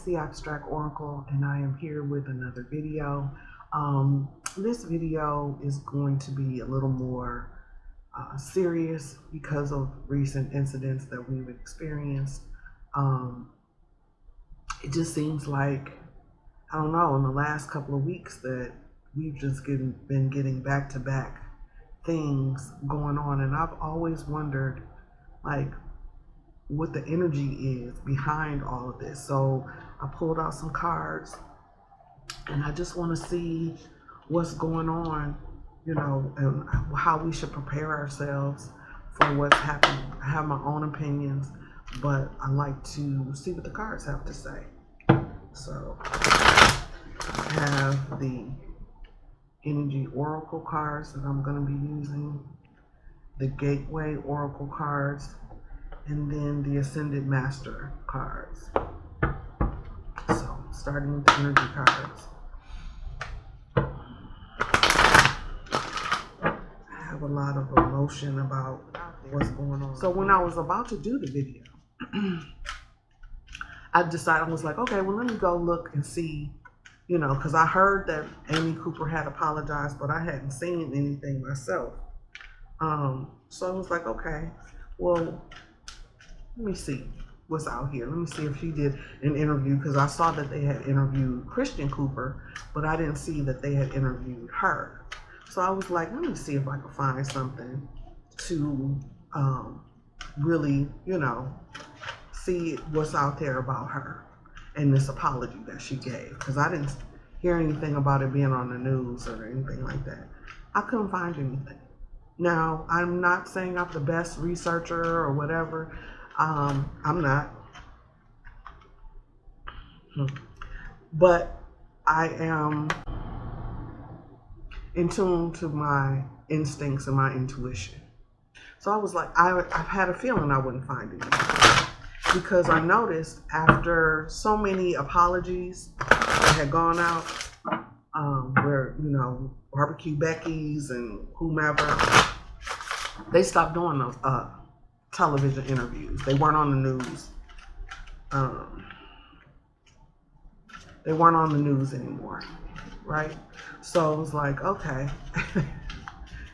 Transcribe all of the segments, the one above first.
it's the Abstract Oracle, and I am here with another video. This video is going to be a little more serious because of recent incidents that we've experienced. It just seems like, I don't know, in the last couple of weeks that we've just been getting back-to-back things going on, and I've always wondered, like, what the energy is behind all of this. So I pulled out some cards, and I just want to see what's going on, you know, and how we should prepare ourselves for what's happening. I have my own opinions, but I like to see what the cards have to say. So I have the Energy Oracle cards that I'm going to be using, the Gateway Oracle cards, and then the Ascended Master cards. So starting with the energy cards. I have a lot of emotion about what's going on. So when I was about to do the video, I decided, I was like, okay, well, let me go look and see, you know, because I heard that Amy Cooper had apologized, but I hadn't seen anything myself. So I was like, okay, well, let me see what's out here. Let me see if she did an interview, because I saw that they had interviewed Christian Cooper, but I didn't see that they had interviewed her. So I was like, let me see if I can find something to really, you know, see what's out there about her and this apology that she gave, because I didn't hear anything about it being on the news or anything like that. I couldn't find anything. Now, I'm not saying I'm the best researcher or whatever. I'm not. But I am in tune to my instincts and my intuition. So I was like, I've had a feeling I wouldn't find anything, because I noticed after so many apologies that had gone out, where, you know, Barbecue Becky's and whomever, they stopped doing those television interviews. They weren't on the news. They weren't on the news anymore, right? So it was like, okay,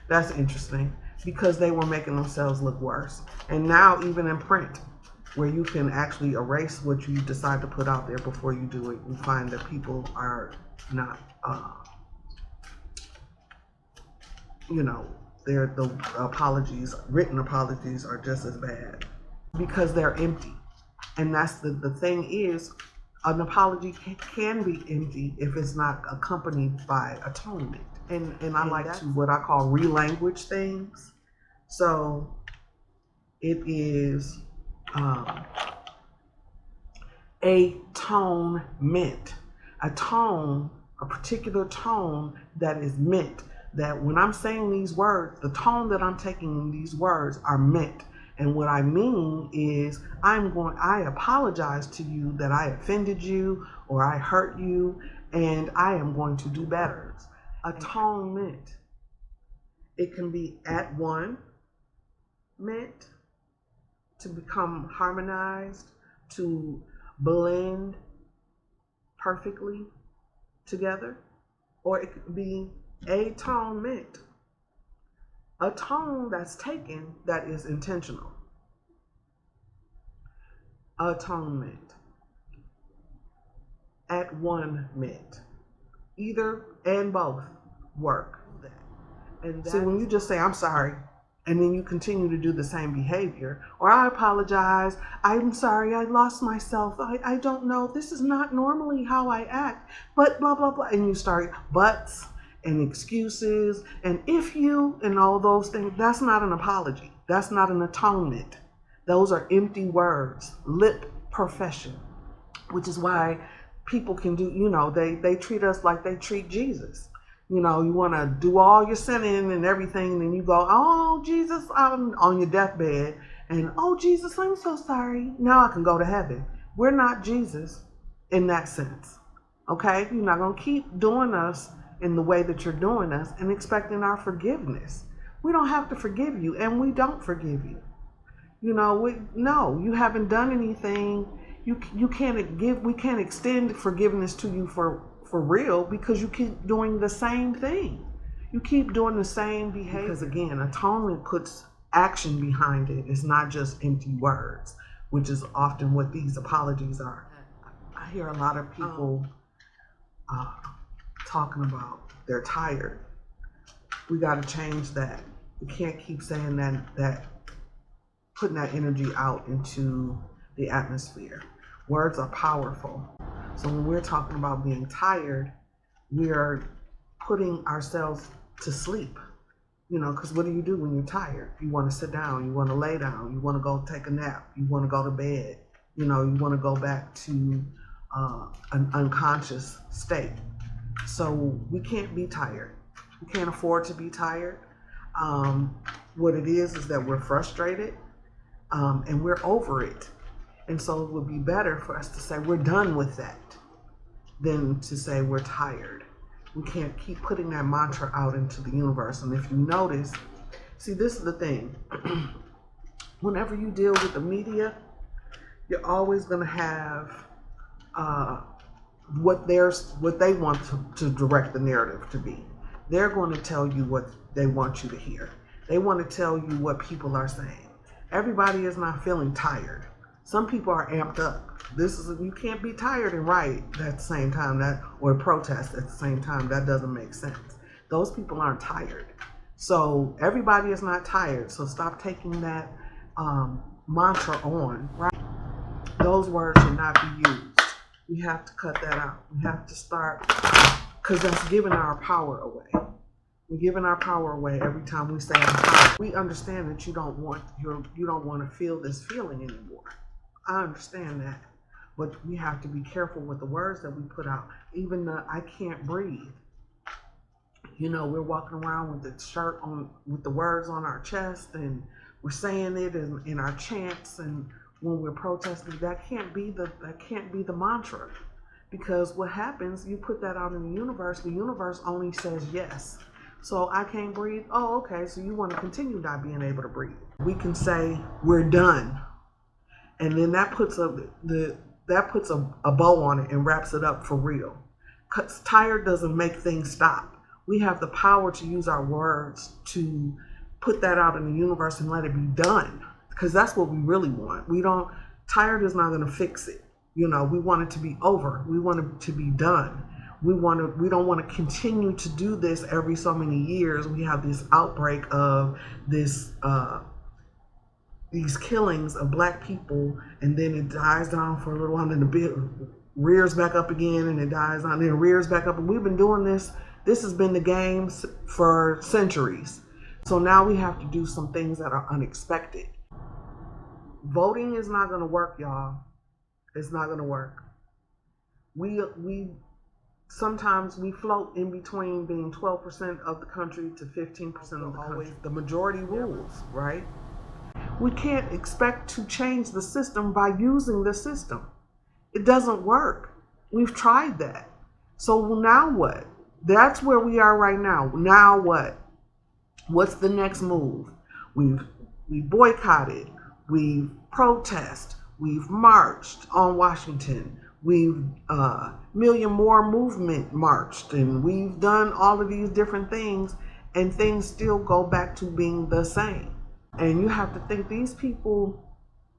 that's interesting, because they were making themselves look worse. And now even in print, where you can actually erase what you decide to put out there before you do it, you find that people are not, you know, the apologies, written apologies, are just as bad, because they're empty. And that's the thing is, an apology can be empty if it's not accompanied by atonement. And I like to, what I call, relanguage things. So it is atonement. A tone, a particular tone that is meant. That when I'm saying these words, the tone that I'm taking in these words are meant. And what I mean is, I apologize to you that I offended you or I hurt you, and I am going to do better. Atonement. It can be at one, meant to become harmonized, to blend perfectly together, or it could be atonement, a tone that's taken that is intentional. Atonement, at one meant, either and both work. And see, when you just say, I'm sorry, and then you continue to do the same behavior, or I apologize, I'm sorry, I lost myself, I don't know, this is not normally how I act, but blah, blah, blah, and you start buts and excuses, and if you, and all those things, that's not an apology. That's not an atonement. Those are empty words, lip profession, which is why people can do, you know, they treat us like they treat Jesus. You know, you want to do all your sinning and everything, and then you go, oh, Jesus, I'm on your deathbed, and oh, Jesus, I'm so sorry. Now I can go to heaven. We're not Jesus in that sense, okay? You're not going to keep doing us in the way that you're doing us and expecting our forgiveness. We don't have to forgive you, and we don't forgive you. You know, no, you haven't done anything. You can't give. We can't extend forgiveness to you for real because you keep doing the same thing. You keep doing the same behavior. Because again, atonement puts action behind it. It's not just empty words, which is often what these apologies are. I hear a lot of people talking about they're tired. We got to change that. We can't keep saying that putting that energy out into the atmosphere. Words are powerful. So when we're talking about being tired, we are putting ourselves to sleep. You know, because what do you do when you're tired? You want to sit down, you want to lay down, you want to go take a nap, you want to go to bed, you know, you want to go back to an unconscious state. So we can't be tired. We can't afford to be tired. What it is that we're frustrated and we're over it. And so it would be better for us to say we're done with that than to say we're tired. We can't keep putting that mantra out into the universe. And if you notice, see, this is the thing. Whenever you deal with the media, you're always going to have what they want to direct the narrative to be. They're going to tell you what they want you to hear. They want to tell you what people are saying. Everybody is not feeling tired. Some people are amped up. You can't be tired and right at the same time, or protest at the same time. That doesn't make sense. Those people aren't tired. So everybody is not tired. So stop taking that mantra on, right? Those words should not be used. We have to cut that out. We have to start, because that's giving our power away. We're giving our power away every time we say I'm tired. We understand that you don't want to feel this feeling anymore. I understand that. But we have to be careful with the words that we put out. Even the I can't breathe. You know, we're walking around with the shirt on, with the words on our chest, and we're saying it in our chants, and when we're protesting, that can't be the mantra. Because what happens, you put that out in the universe only says yes. So I can't breathe. Oh, okay, so you want to continue not being able to breathe. We can say we're done. And then that puts a bow on it and wraps it up for real. Because tired doesn't make things stop. We have the power to use our words to put that out in the universe and let it be done. Because that's what we really want. Tired is not going to fix it. You know, we want it to be over. We want it to be done. We don't want to continue to do this every so many years. We have this outbreak of these killings of Black people, and then it dies down for a little while, and then the rears back up again, and it dies down, and then rears back up. And we've been doing this. This has been the game for centuries. So now we have to do some things that are unexpected. Voting is not going to work, y'all. It's not going to work. Sometimes we float in between being 12% of the country to 15% of the country. The majority rules, right? We can't expect to change the system by using the system. It doesn't work. We've tried that. So now what? That's where we are right now. Now what? What's the next move? We've boycotted. We've protested. We've marched on Washington. We've Million More Movement marched, and we've done all of these different things, and things still go back to being the same. And you have to think, these people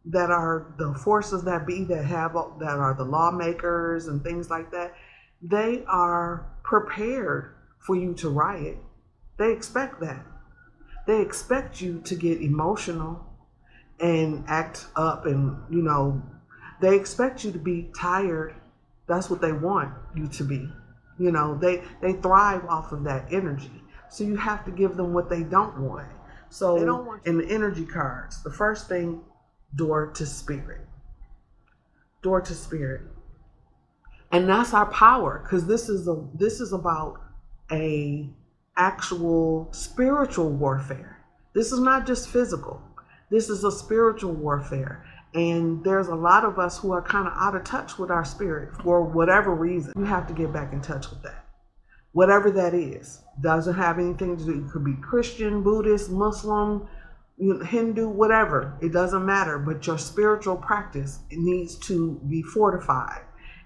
that are the forces that be, that are the lawmakers and things like that, they are prepared for you to riot. They expect that. They expect you to get emotional and act up, and they expect you to be tired. That's what they want you to be. They thrive off of that energy. So you have to give them what they don't want. So they don't want in the energy cards, the first thing, door to spirit. Door to spirit. And that's our power, because this is about a actual spiritual warfare. This is not just physical. This is a spiritual warfare. And there's a lot of us who are kind of out of touch with our spirit for whatever reason. You have to get back in touch with that. Whatever that is. Doesn't have anything to do. It could be Christian, Buddhist, Muslim, Hindu, whatever, it doesn't matter, but your spiritual practice needs to be fortified,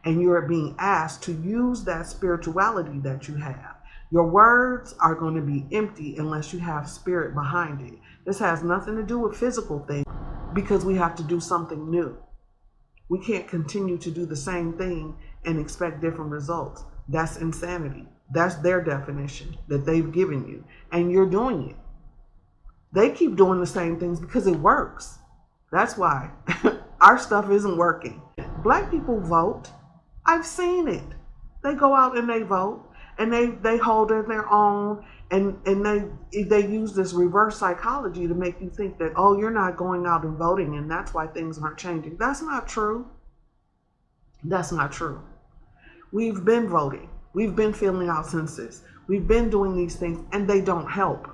and you're being asked to use that spirituality that you have. Your words are going to be empty unless you have spirit behind it. This has nothing to do with physical things, because we have to do something new. We can't continue to do the same thing and expect different results. That's insanity. That's their definition that they've given you, and you're doing it. They keep doing the same things because it works. That's why our stuff isn't working. Black people vote. I've seen it. They go out and they vote, and they hold it their own, and they use this reverse psychology to make you think that, oh, you're not going out and voting, and that's why things aren't changing. That's not true. That's not true. We've been voting. We've been filling out census. We've been doing these things, and they don't help.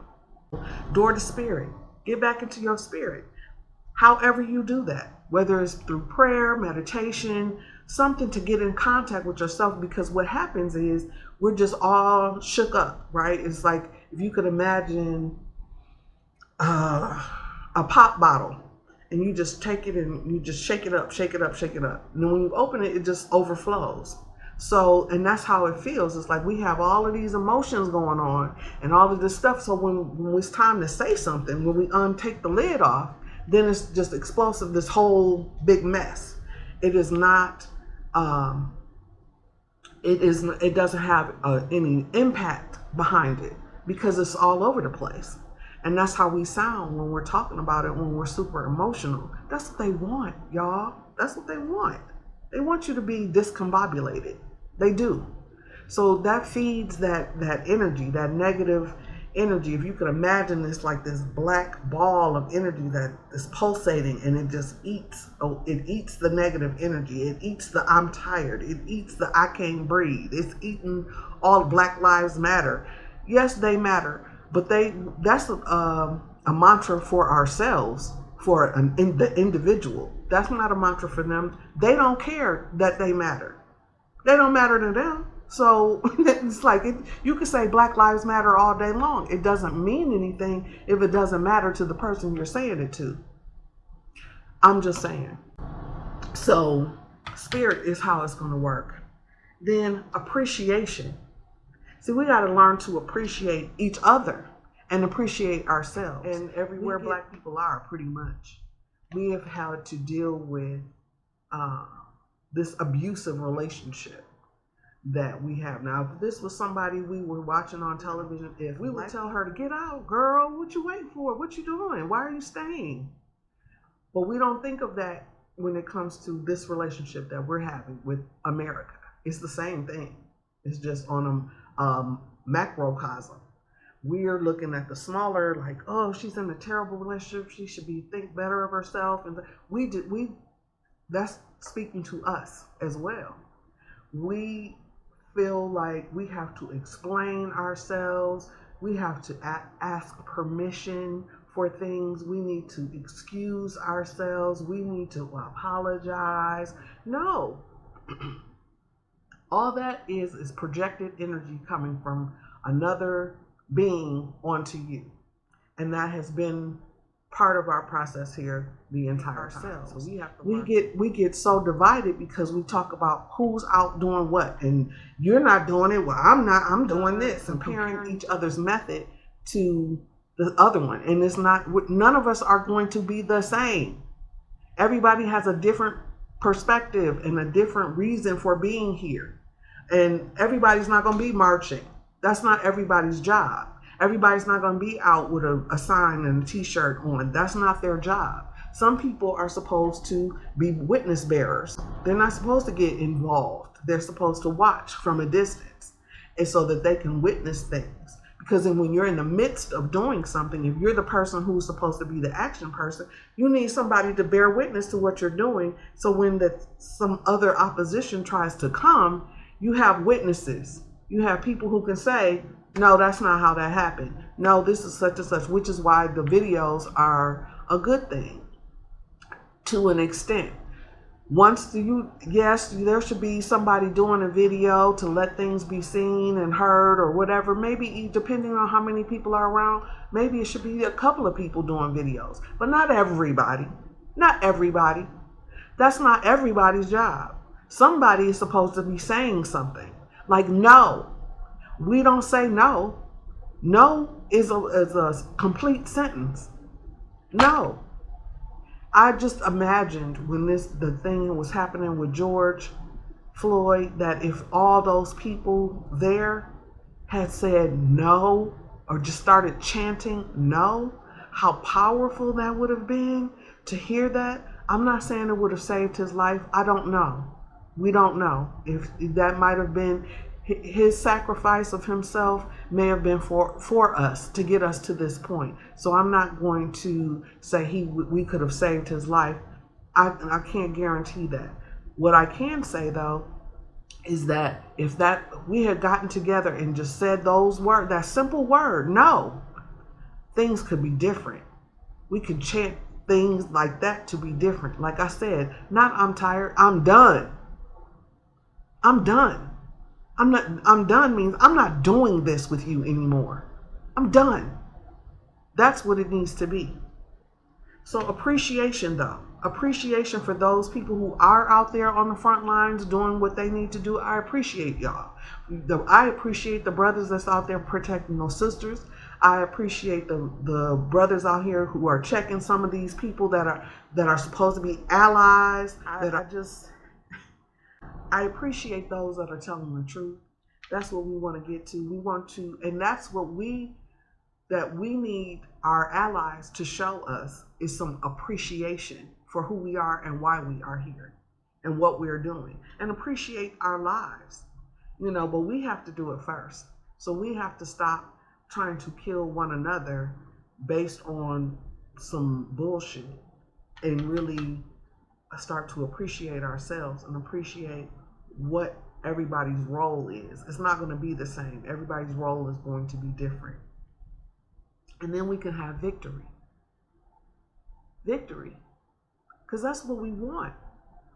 Door to spirit. Get back into your spirit. However you do that, whether it's through prayer, meditation, something to get in contact with yourself, because what happens is we're just all shook up, right? It's like if you could imagine a pop bottle, and you just take it and you just shake it up, shake it up, shake it up. And then when you open it, it just overflows. So, and that's how it feels. It's like we have all of these emotions going on and all of this stuff. So when it's time to say something, when we untake the lid off, then it's just explosive, this whole big mess. It is not, it doesn't have any impact behind it, because it's all over the place. And that's how we sound when we're talking about it, when we're super emotional. That's what they want, y'all. That's what they want. They want you to be discombobulated. They do. So that feeds that energy, that negative energy. If you could imagine this like this black ball of energy that is pulsating, and it just eats. Oh, it eats the negative energy. It eats the I'm tired. It eats the I can't breathe. It's eating all Black Lives Matter. Yes, they matter, but that's a mantra for ourselves, for the individual. That's not a mantra for them. They don't care that they matter. They don't matter to them. So it's like you could say Black Lives Matter all day long. It doesn't mean anything if it doesn't matter to the person you're saying it to. I'm just saying. So spirit is how it's going to work. Then appreciation. See, we got to learn to appreciate each other and appreciate ourselves. And everywhere Black people are, pretty much, we have had to deal with this abusive relationship that we have. Now, if this was somebody we were watching on television, if we would tell her to get out, girl, what you waiting for? What you doing? Why are you staying? But we don't think of that when it comes to this relationship that we're having with America. It's the same thing. It's just on a macrocosm. We're looking at the smaller, like, oh, she's in a terrible relationship. She should think better of herself. And that's speaking to us as well. We feel like we have to explain ourselves. We have to ask permission for things. We need to excuse ourselves. We need to apologize. No. All that is projected energy coming from another being onto you. And that has been part of our process here the entire time. So we get so divided because we talk about who's out doing what, and you're not doing it. Well, I'm not. I'm doing this, and comparing each other's method to the other one. And it's not. None of us are going to be the same. Everybody has a different perspective and a different reason for being here, and everybody's not going to be marching. That's not everybody's job. Everybody's not going to be out with a sign and a t-shirt on. That's not their job. Some people are supposed to be witness bearers. They're not supposed to get involved. They're supposed to watch from a distance, and so that they can witness things. Because then when you're in the midst of doing something, if you're the person who's supposed to be the action person, you need somebody to bear witness to what you're doing. So when some other opposition tries to come, you have witnesses. You have people who can say, no, that's not how that happened. No, this is such and such, which is why the videos are a good thing to an extent. Yes, there should be somebody doing a video to let things be seen and heard or whatever. Maybe depending on how many people are around, maybe it should be a couple of people doing videos, but not everybody. Not everybody. That's not everybody's job. Somebody is supposed to be saying something. Like, no. We don't say no. No is a complete sentence. No. I just imagined when the thing was happening with George Floyd, that if all those people there had said no or just started chanting no, how powerful that would have been to hear that. I'm not saying it would have saved his life. I don't know. We don't know if that might have been his sacrifice of himself, may have been for us to get us to this point. So I'm not going to say we could have saved his life. I can't guarantee that. What I can say though is that if we had gotten together and just said those words, that simple word, no, things could be different. We could chant things like that to be different. Like I said, not I'm tired, I'm done. I'm done. I'm done means I'm not doing this with you anymore. I'm done. That's what it needs to be. So appreciation though. Appreciation for those people who are out there on the front lines doing what they need to do. I appreciate y'all. I appreciate the brothers that's out there protecting those sisters. I appreciate the brothers out here who are checking some of these people that are supposed to be allies. I appreciate those that are telling the truth. That's what we want to get to. And that's what we need our allies to show us is some appreciation for who we are and why we are here and what we're doing, and appreciate our lives, but we have to do it first. So we have to stop trying to kill one another based on some bullshit and really start to appreciate ourselves and appreciate what everybody's role is. It's not going to be the same. Everybody's role is going to be different. And then we can have victory. Victory. Because that's what we want.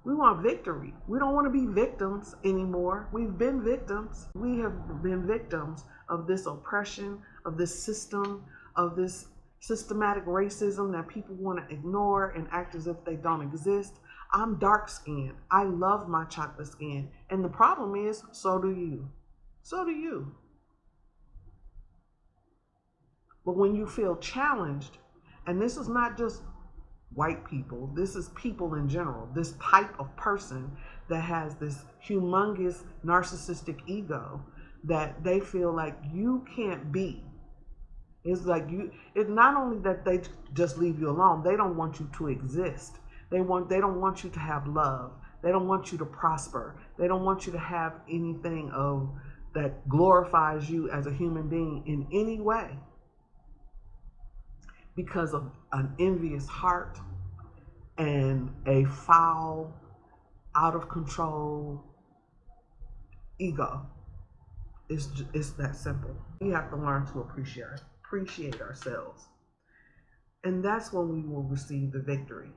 We want victory. We don't want to be victims anymore. We've been victims. We have been victims of this oppression, of this system, of this systematic racism that people want to ignore and act as if they don't exist. I'm dark skinned. I love my chocolate skin. And the problem is, so do you. So do you. But when you feel challenged, and this is not just white people, this is people in general, this type of person that has this humongous narcissistic ego that they feel like you can't be. It's like it's not only that they just leave you alone, they don't want you to exist. They don't want you to have love. They don't want you to prosper. They don't want you to have anything that glorifies you as a human being in any way, because of an envious heart and a foul, out of control ego. It's that simple. We have to learn to appreciate ourselves. And that's when we will receive the victory.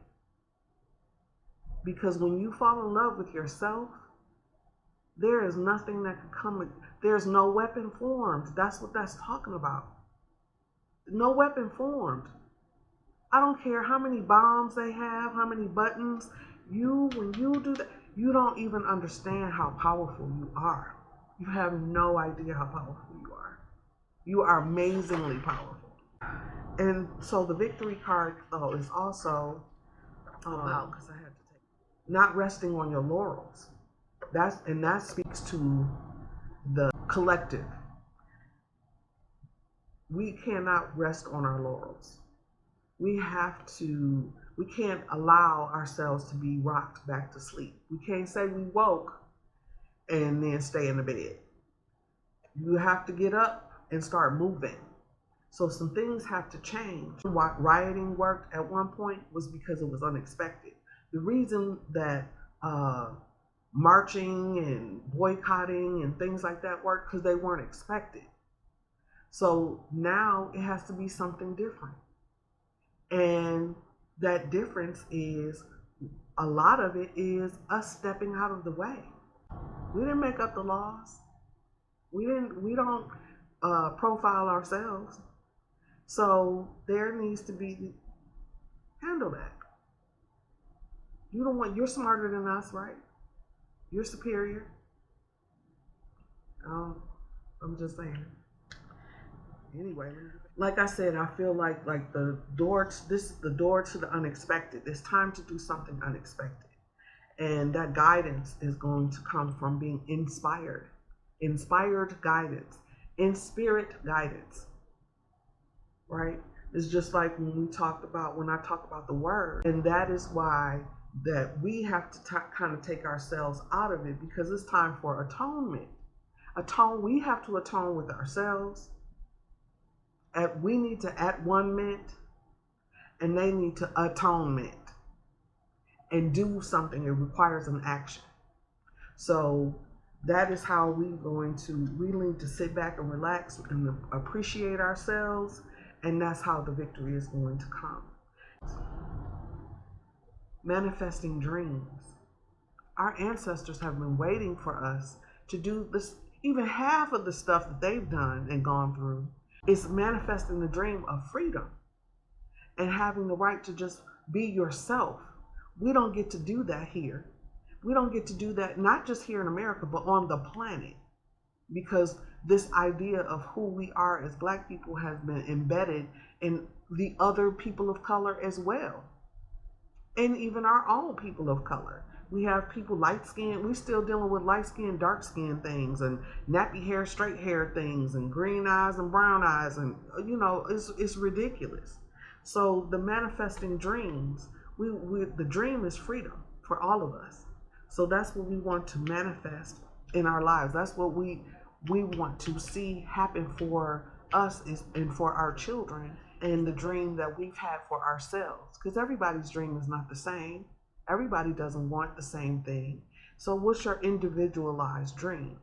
Because when you fall in love with yourself, there is nothing that can come. There's no weapon formed. That's what that's talking about. No weapon formed. I don't care how many bombs they have, how many buttons. When you do that, you don't even understand how powerful you are. You have no idea how powerful you are. You are amazingly powerful. And so the victory card, though, is also about, because I had to take, not resting on your laurels. That speaks to the collective. We cannot rest on our laurels. We can't allow ourselves to be rocked back to sleep. We can't say we woke and then stay in the bed. You have to get up and start moving. So some things have to change. Why rioting worked at one point was because it was unexpected. The reason that marching and boycotting and things like that worked because they weren't expected. So now it has to be something different. And that difference is a lot of it is us stepping out of the way. We didn't make up the laws. We don't profile ourselves. So there needs to be, handle that. You're smarter than us, right? You're superior. I'm just saying. Anyway, like I said, I feel like this is the door to the unexpected. It's time to do something unexpected. And that guidance is going to come from being inspired guidance, in spirit guidance, right? It's just like when I talk about the word, and that is why that we have to kind of take ourselves out of it, because it's time for atonement. We have to atone with ourselves. We need to at-one-ment, and they need to atonement and do something. It requires an action. So that is how we need to sit back and relax and appreciate ourselves, and that's how the victory is going to come. Manifesting dreams. Our ancestors have been waiting for us to do this. Even half of the stuff that they've done and gone through is manifesting the dream of freedom and having the right to just be yourself. We don't get to do that here. We don't get to do that, not just here in America, but on the planet, because this idea of who we are as Black people has been embedded in the other people of color as well, and even our own people of color. We have people light-skinned. We're still dealing with light-skinned, dark-skinned things, and nappy hair, straight hair things, and green eyes and brown eyes, and it's ridiculous. So the manifesting dreams, the dream is freedom for all of us. So that's what we want to manifest in our lives. That's what we want to see happen for us and for our children, and the dream that we've had for ourselves. Because everybody's dream is not the same. Everybody doesn't want the same thing. So what's your individualized dream?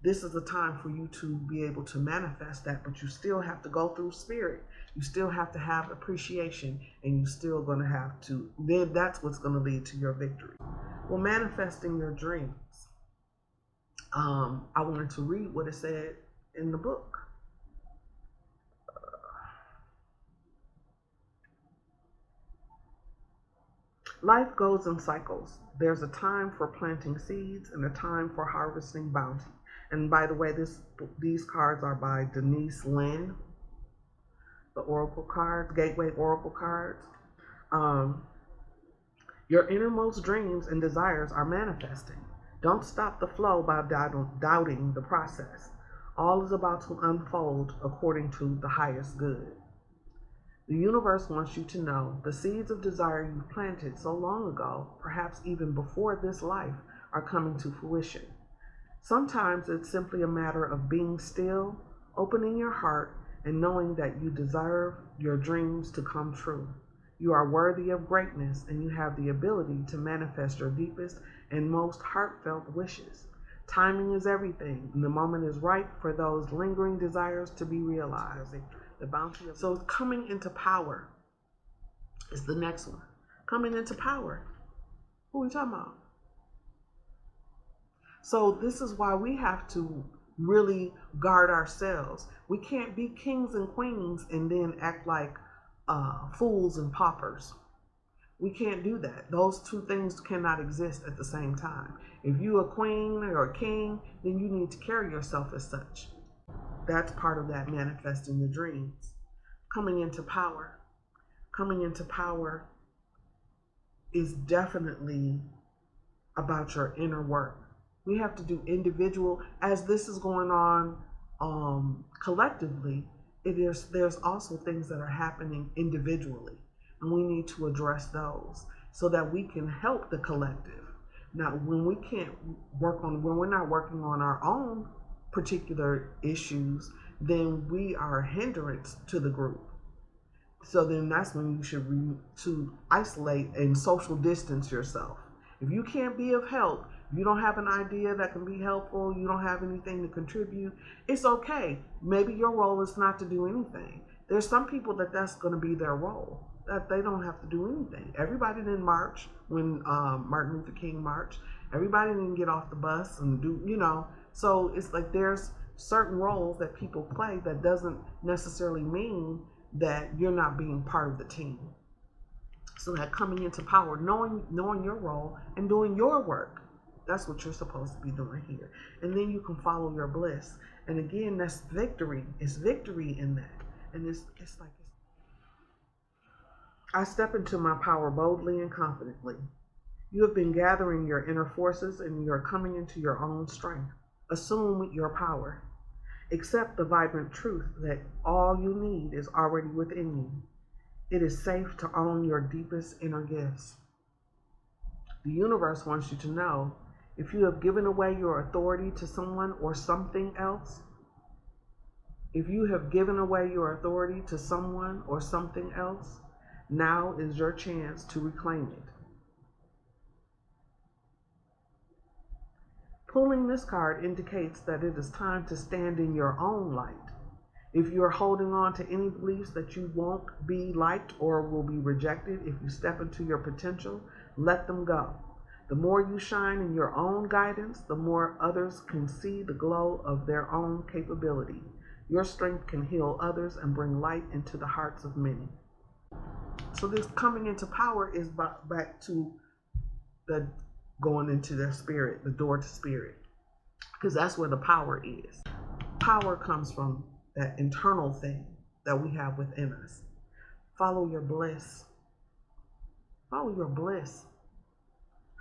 This is a time for you to be able to manifest that, but you still have to go through spirit. You still have to have appreciation, and you're still going to have to, then that's what's going to lead to your victory. Well, manifesting your dreams. I wanted to read what it said in the book. Life goes in cycles. There's a time for planting seeds and a time for harvesting bounty. And by the way, these cards are by Denise Lynn, the Oracle cards, Gateway Oracle cards. Your innermost dreams and desires are manifesting. Don't stop the flow by doubting the process. All is about to unfold according to the highest good. The universe wants you to know the seeds of desire you planted so long ago, perhaps even before this life, are coming to fruition. Sometimes it's simply a matter of being still, opening your heart, and knowing that you deserve your dreams to come true. You are worthy of greatness, and you have the ability to manifest your deepest and most heartfelt wishes. Timing is everything, and the moment is right for those lingering desires to be realized. The bounty of, so coming into power is the next one. Coming into power. Who are we talking about? So this is why we have to really guard ourselves. We can't be kings and queens and then act like fools and paupers. We can't do that. Those two things cannot exist at the same time. If you're a queen or a king, then you need to carry yourself as such. That's part of that manifesting the dreams. Coming into power. Coming into power is definitely about your inner work. We have to do individual, as this is going on collectively, there's also things that are happening individually, and we need to address those so that we can help the collective. Now, when we're not working on our own particular issues, then we are a hindrance to the group. So then that's when you should to isolate and social distance yourself. If you can't be of help, if you don't have an idea that can be helpful, you don't have anything to contribute, it's okay. Maybe your role is not to do anything. There's some people that's going to be their role. that they don't have to do anything. Everybody didn't march when Martin Luther King marched. Everybody didn't get off the bus and do, So it's like there's certain roles that people play that doesn't necessarily mean that you're not being part of the team. So that coming into power, knowing your role and doing your work, that's what you're supposed to be doing here. And then you can follow your bliss. And again, that's victory. It's victory in that. And it's like, I step into my power boldly and confidently. You have been gathering your inner forces and you're coming into your own strength. Assume your power. Accept the vibrant truth that all you need is already within you. It is safe to own your deepest inner gifts. The universe wants you to know if you have given away your authority to someone or something else, if you have given away your authority to someone or something else, now is your chance to reclaim it. Pulling this card indicates that it is time to stand in your own light. If you're holding on to any beliefs that you won't be liked or will be rejected if you step into your potential, let them go. The more you shine in your own guidance, the more others can see the glow of their own capability. Your strength can heal others and bring light into the hearts of many. So this coming into power is back to the going into their spirit, the door to spirit, because that's where the power is. Power comes from that internal thing that we have within us. Follow your bliss. Follow your bliss.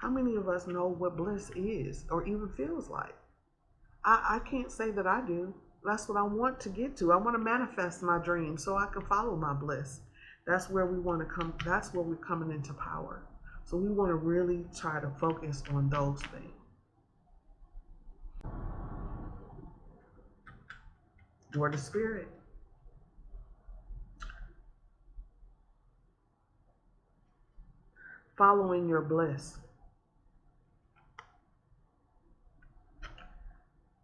How many of us know what bliss is or even feels like? I can't say that I do. That's what I want to get to. I want to manifest my dream so I can follow my bliss. That's where we want to come. That's where we're coming into power. So we want to really try to focus on those things. Door to spirit. Following your bliss.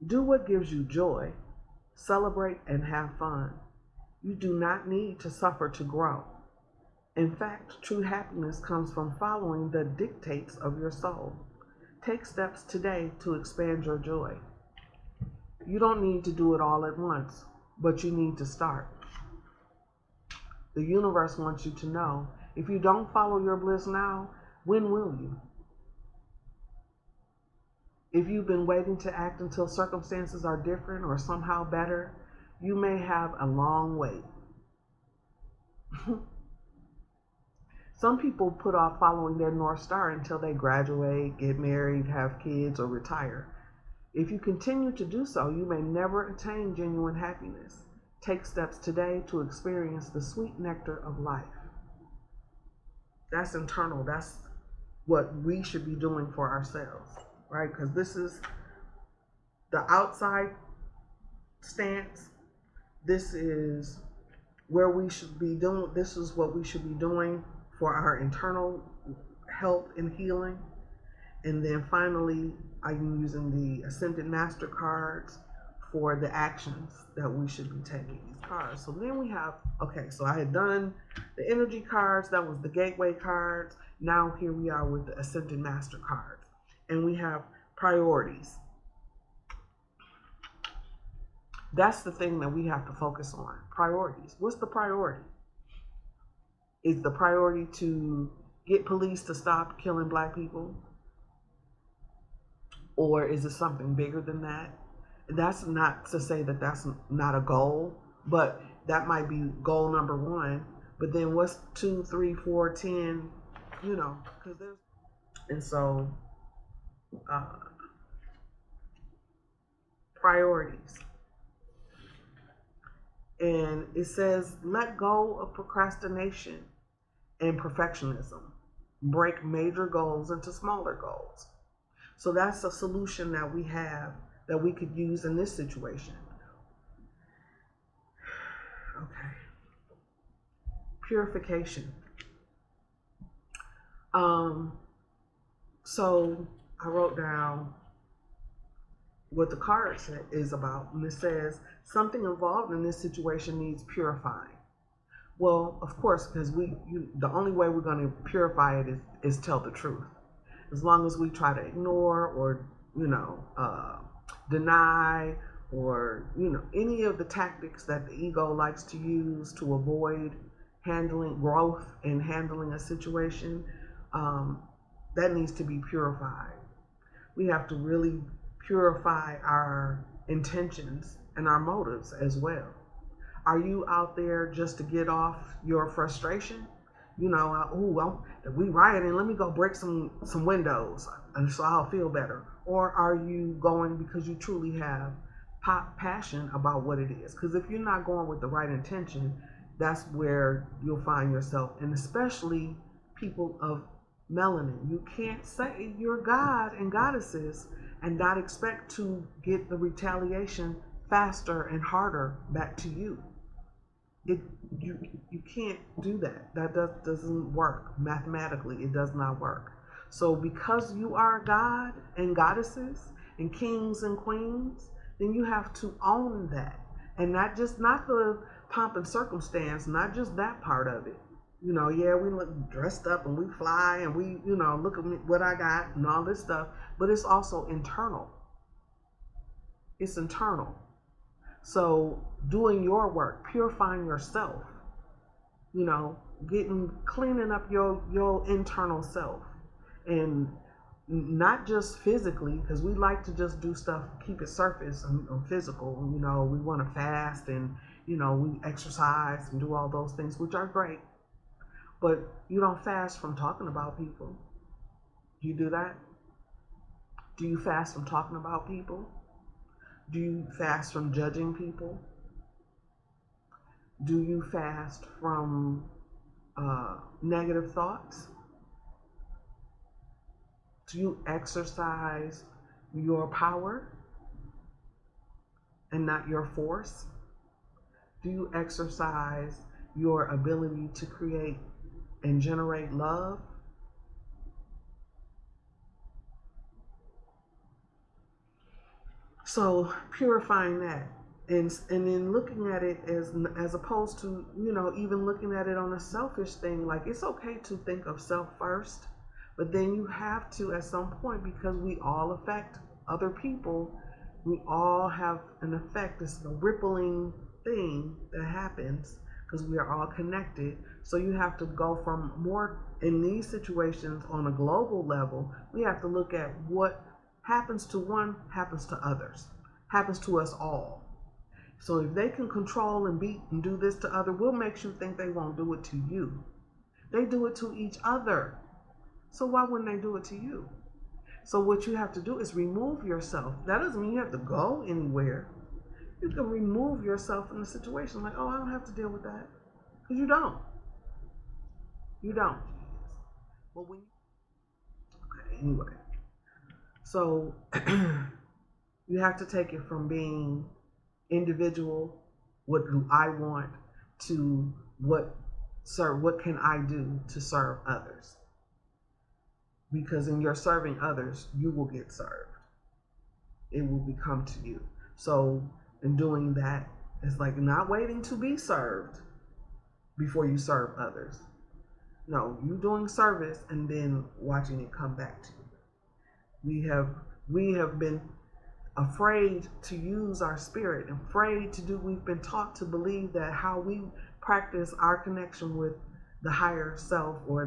Do what gives you joy. Celebrate and have fun. You do not need to suffer to grow. In fact, true happiness comes from following the dictates of your soul. Take steps today to expand your joy. You don't need to do it all at once, but you need to start. The universe wants you to know, if you don't follow your bliss now, when will you? If you've been waiting to act until circumstances are different or somehow better, you may have a long wait. Some people put off following their North Star until they graduate, get married, have kids, or retire. If you continue to do so, you may never attain genuine happiness. Take steps today to experience the sweet nectar of life. That's internal. That's what we should be doing for ourselves, right? Because this is the outside stance. This is where we should be doing. This is what we should be doing for our internal health and healing. And then finally, I'm using the Ascended Master cards for the actions that we should be taking these cards. So then we have, okay, so I had done the energy cards, that was the gateway cards. Now here we are with the Ascended Master cards. And we have priorities. That's the thing that we have to focus on. Priorities. What's the priority? Is the priority to get police to stop killing Black people? Or is it something bigger than that? That's not to say that that's not a goal, but that might be goal number one. But then what's 2, 3, 4, 10, because there's, and so priorities. And it says, let go of procrastination and perfectionism. Break major goals into smaller goals. So that's a solution that we have that we could use in this situation. Okay. Purification. So I wrote down what the card is about, and it says something involved in this situation needs purifying. Well, of course, because the only way we're going to purify it is tell the truth. As long as we try to ignore or, deny or, any of the tactics that the ego likes to use to avoid handling growth and handling a situation, that needs to be purified. We have to really purify our intentions and our motives as well. Are you out there just to get off your frustration? We rioting, let me go break some windows and so I'll feel better. Or are you going because you truly have passion about what it is? Because if you're not going with the right intention, that's where you'll find yourself. And especially people of melanin. You can't say you're God and goddesses and not expect to get the retaliation faster and harder back to you. You can't do that. That doesn't work. Mathematically, it does not work. So because you are God and goddesses and kings and queens, then you have to own that. And not the pomp and circumstance, not just that part of it. We look dressed up and we fly and we, look at me, what I got and all this stuff. But it's also internal. It's internal. So doing your work, purifying yourself, cleaning up your internal self, and not just physically, because we like to just do stuff, keep it surface and physical. We want to fast and, we exercise and do all those things, which are great. But you don't fast from talking about people. Do you do that? Do you fast from talking about people? Do you fast from judging people? Do you fast from negative thoughts? Do you exercise your power and not your force? Do you exercise your ability to create and generate love? So purifying that and then looking at it as opposed to, even looking at it on a selfish thing, like it's okay to think of self first, but then you have to at some point, because we all affect other people, we all have an effect. It's a rippling thing that happens because we are all connected. So you have to go from more in these situations on a global level. We have to look at what happens to one, happens to others, happens to us all. So if they can control and beat and do this to other, what makes you think they won't do it to you? They do it to each other. So why wouldn't they do it to you? So what you have to do is remove yourself. That doesn't mean you have to go anywhere. You can remove yourself from the situation. Like, I don't have to deal with that. Because you don't. You don't. Well, anyway. So you have to take it from being individual, what do I want, to what can I do to serve others? Because in your serving others, you will get served. It will become to you. So in doing that, it's like not waiting to be served before you serve others. No, you doing service and then watching it come back to you. We have been afraid to use our spirit, afraid to do. We've been taught to believe that how we practice our connection with the higher self or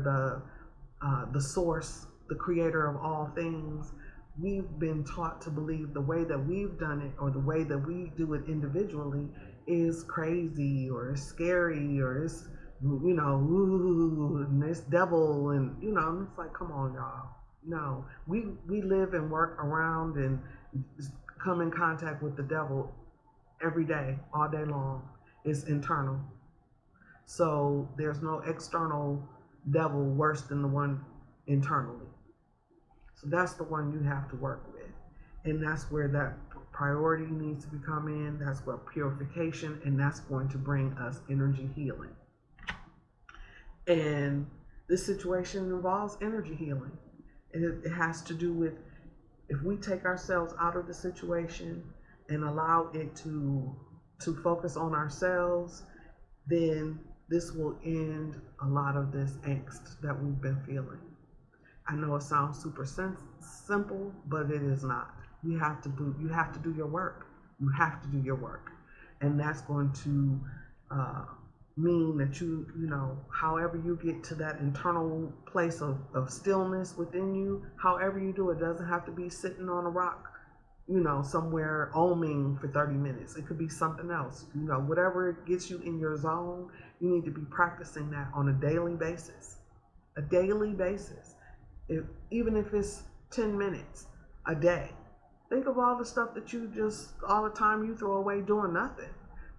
the source, the creator of all things. We've been taught to believe the way that we've done it or the way that we do it individually is crazy or it's scary or it's, ooh, and it's devil, and it's like, come on, y'all. No, we live and work around and come in contact with the devil every day, all day long. It's internal. So there's no external devil worse than the one internally. So that's the one you have to work with. And that's where that priority needs to become in. That's where purification, and that's going to bring us energy healing. And this situation involves energy healing. It has to do with, if we take ourselves out of the situation and allow it to focus on ourselves, then this will end a lot of this angst that we've been feeling. I know it sounds super simple, but it is not. You have to do your work. You have to do your work. And that's going to mean that you know, however you get to that internal place of stillness within you, however you do it, doesn't have to be sitting on a rock, you know, somewhere oming for 30 minutes. It could be something else. You know, whatever gets you in your zone, you need to be practicing that on a daily basis. A daily basis. Even if it's 10 minutes a day. Think of all the stuff that all the time you throw away doing nothing.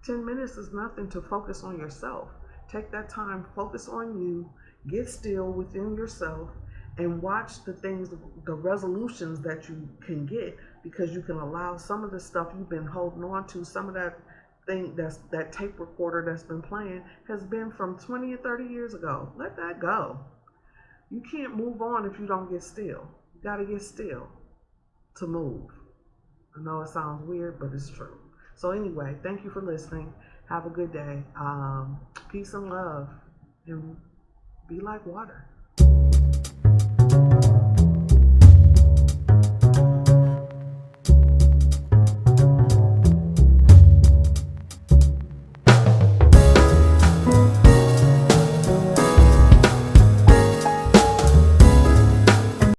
10 minutes is nothing to focus on yourself. Take that time, focus on you, get still within yourself, and watch the things, the resolutions that you can get, because you can allow some of the stuff you've been holding on to, some of that thing, that tape recorder that's been playing has been from 20 or 30 years ago. Let that go. You can't move on if you don't get still. You got to get still to move. I know it sounds weird, but it's true. So anyway, thank you for listening. Have a good day. Peace and love, and be like water.